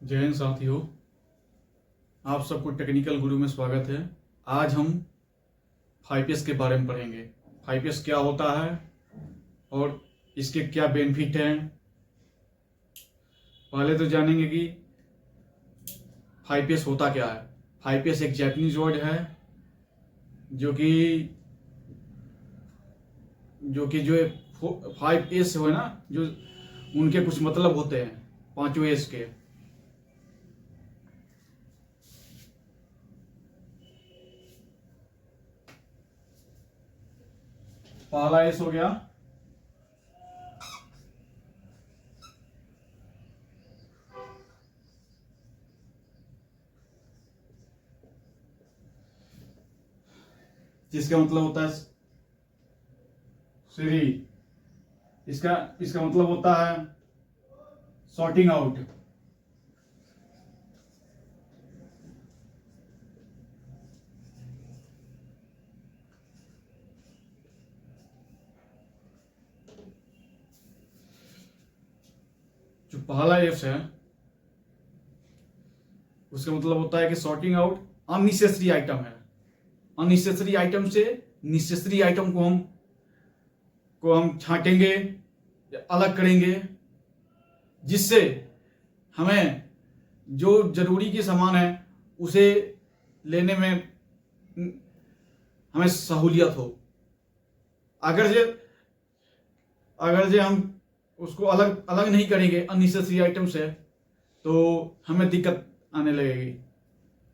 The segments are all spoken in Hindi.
जय हिंद साथियों, आप सबको टेक्निकल गुरु में स्वागत है। आज हम 5S के बारे में पढ़ेंगे। 5S क्या होता है और इसके क्या बेनिफिट हैं। पहले तो जानेंगे कि 5S होता क्या है। 5S एक जापानीज वर्ड है जो 5S है ना, जो उनके कुछ मतलब होते हैं पांचों एस के। पहला एस हो गया जिसका मतलब होता है सीरी। इसका इसका मतलब होता है सॉर्टिंग आउट। जो पहला एफ है उसका मतलब होता है कि सॉर्टिंग आउट अननेसेसरी आइटम है। अननेसेसरी आइटम से नेसेसरी आइटम को हम छांटेंगे या अलग करेंगे, जिससे हमें जो जरूरी की सामान है उसे लेने में हमें सहूलियत हो। अगर जे अगर जे हम उसको अलग अलग नहीं करेंगे अननेसेसरी आइटम से, तो हमें दिक्कत आने लगेगी।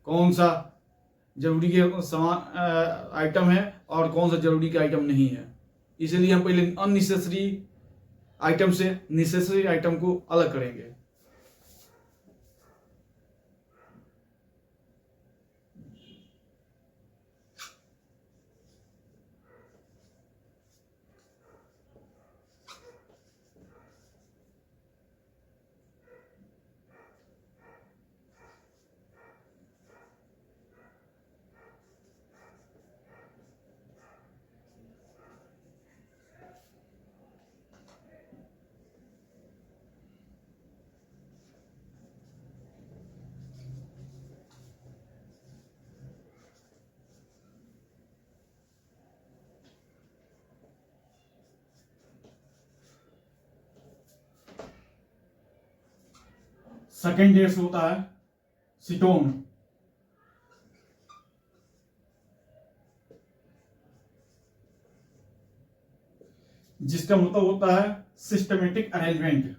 कौन सा जरूरी के सामान आइटम है और कौन सा जरूरी का आइटम नहीं है। इसलिए हम पहले अननेसेसरी आइटम से नेसेसरी आइटम को अलग करेंगे। सेकेंड एस होता है सिटोन, जिसका मतलब होता है सिस्टमेटिक अरेंजमेंट।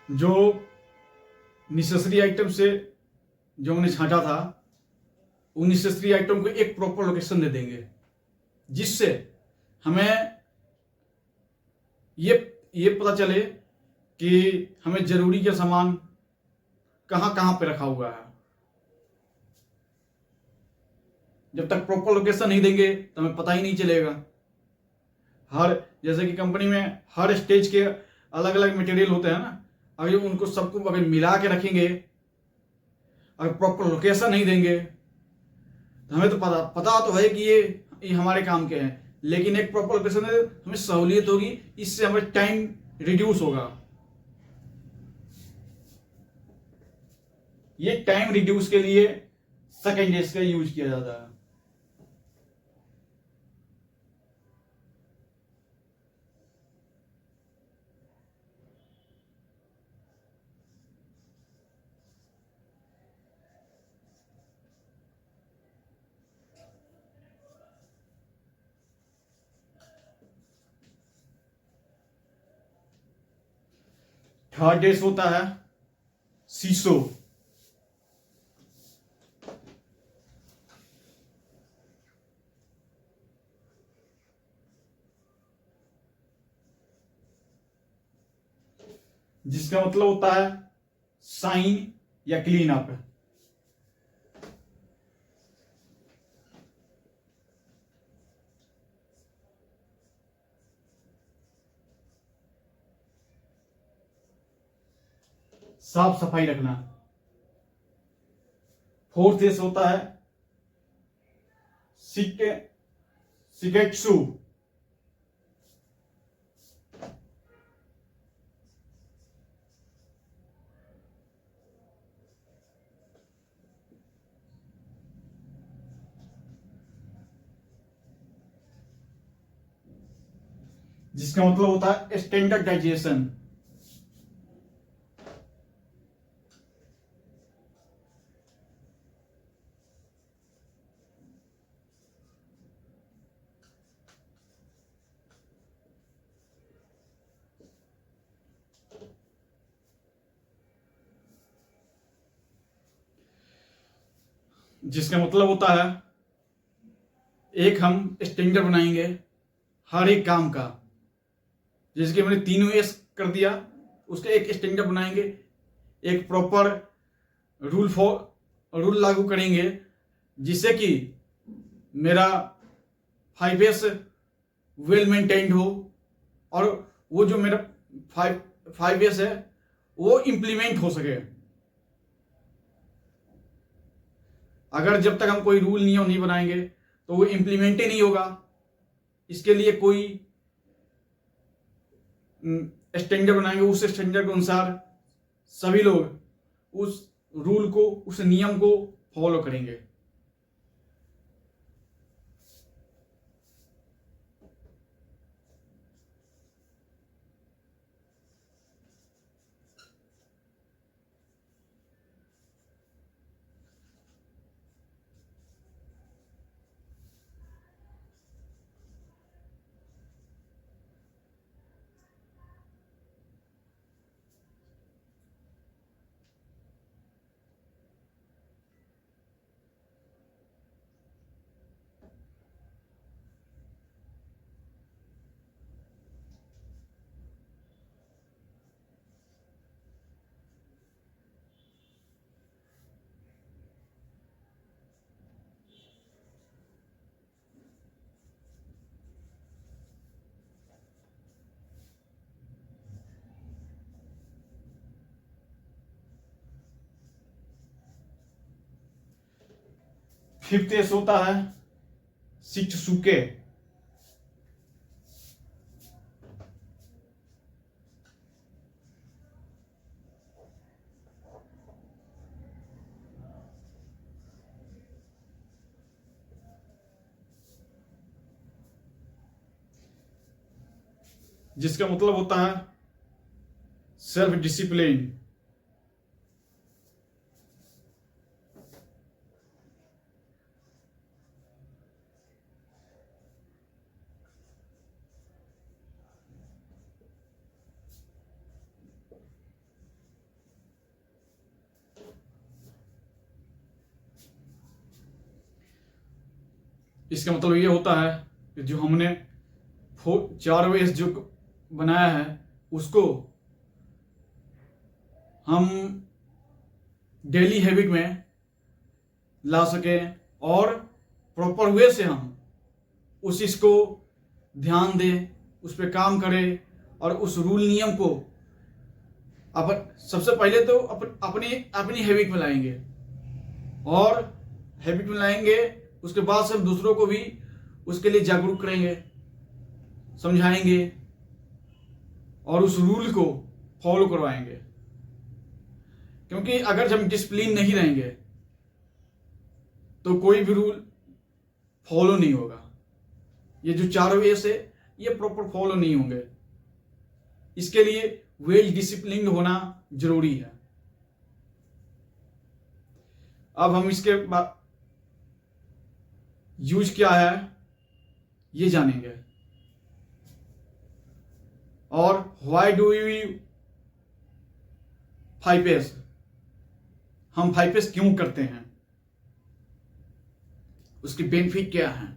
जो नेसेसरी आइटम से जो हमने छांटा था, उन नेसेसरी आइटम को एक प्रॉपर लोकेशन दे देंगे, जिससे हमें ये ये पता चले कि हमें जरूरी के सामान कहां कहां पे रखा हुआ है। जब तक प्रॉपर लोकेशन नहीं देंगे तो हमें पता ही नहीं चलेगा। जैसे कि कंपनी में हर स्टेज के अलग अलग मटेरियल होते हैं ना, अगर उनको सबको अगर मिला के रखेंगे, अगर प्रॉपर लोकेशन नहीं देंगे तो हमें तो पता तो है कि ये हमारे काम के हैं, लेकिन एक प्रॉपर लोकेशन है हमें सहूलियत होगी, इससे हमें टाइम रिड्यूस होगा। ये टाइम रिड्यूस के लिए सेकेंड एस का यूज किया जाता है। थर्ड एस होता है सीसो। जिसका मतलब होता है शाइन या क्लीन अप। साफ सफाई रखना। फोर्थ एस होता है शिकेत्सु, जिसका मतलब होता है स्टैंडर्डाइजेशन। जिसका मतलब होता है एक हम स्टैंडर्ड बनाएंगे हर एक काम का। जैसे कि हमने तीनों एस कर दिया, उसका एक स्टैंडर्ड बनाएंगे, एक प्रॉपर रूल लागू करेंगे जिससे कि मेरा 5S वेल मेंटेन्ड हो और वो जो मेरा 5S है वो इम्प्लीमेंट हो सके। अगर जब तक हम कोई रूल नियम नहीं बनाएंगे तो वो इम्प्लीमेंट ही नहीं होगा। इसके लिए कोई स्टैंडर्ड बनाएंगे, उस स्टैंडर्ड के अनुसार सभी लोग उस रूल को, उस नियम को फॉलो करेंगे। फिफ्थ एस होता है शित्सुके, जिसका मतलब होता है सेल्फ डिसिप्लिन। इसका मतलब ये होता है कि जो हमने 4S जो बनाया है उसको हम डेली हैबिट में ला सकें और प्रॉपर वे से हम उस चीज को ध्यान दें, उस पर काम करें और उस रूल नियम को सबसे पहले तो अपनी हैबिट में लाएंगे और हैबिट में लाएंगे, उसके बाद से हम दूसरों को भी उसके लिए जागरूक करेंगे, समझाएंगे और उस रूल को फॉलो करवाएंगे। क्योंकि अगर जब हम डिसिप्लिन नहीं रहेंगे तो कोई भी रूल फॉलो नहीं होगा। ये जो 4S है ये प्रॉपर फॉलो नहीं होंगे। इसके लिए वेल डिसिप्लिन होना जरूरी है। अब हम इसके बाद यूज क्या है ये जानेंगे और व्हाई डू यू 5S, हम 5S क्यों करते हैं, उसकी बेनिफिट क्या है।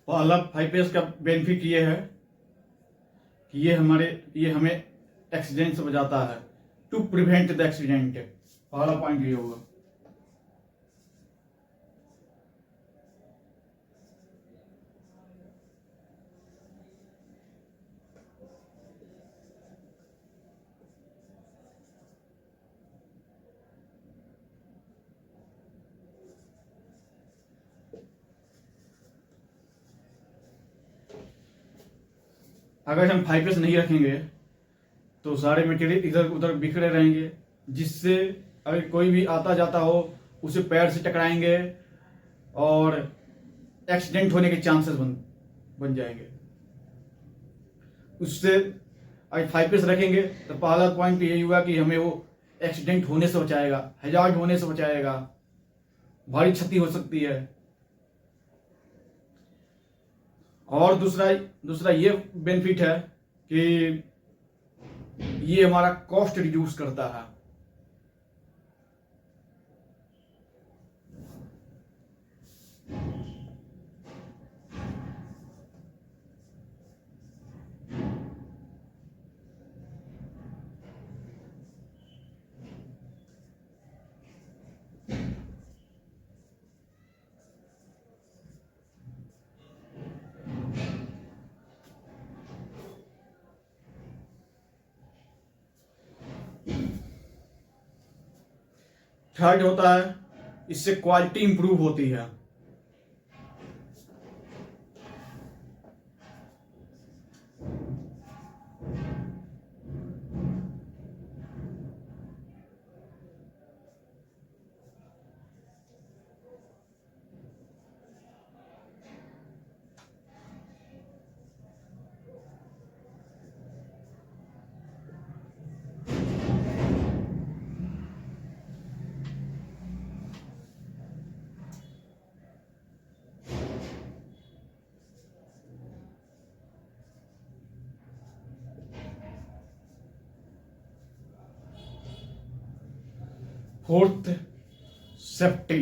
पहला 5S का बेनिफिट ये है कि ये हमें एक्सीडेंट से बचाता है, टू प्रिवेंट द एक्सीडेंट। पहला पॉइंट ये होगा। अगर हम 5S नहीं रखेंगे तो सारे मटेरियल इधर उधर बिखरे रहेंगे, जिससे अगर कोई भी आता जाता हो उसे पैर से टकराएंगे और एक्सीडेंट होने के चांसेस बन जाएंगे। उससे अगर 5S रखेंगे तो पहला पॉइंट यही हुआ कि हमें वो एक्सीडेंट होने से बचाएगा, हैजार्ड होने से बचाएगा, भारी क्षति हो सकती है। और दूसरा ये बेनिफिट है कि ये हमारा कॉस्ट रिड्यूस करता है। थर्ड होता है, इससे क्वालिटी इंप्रूव होती है। Fourth, safety.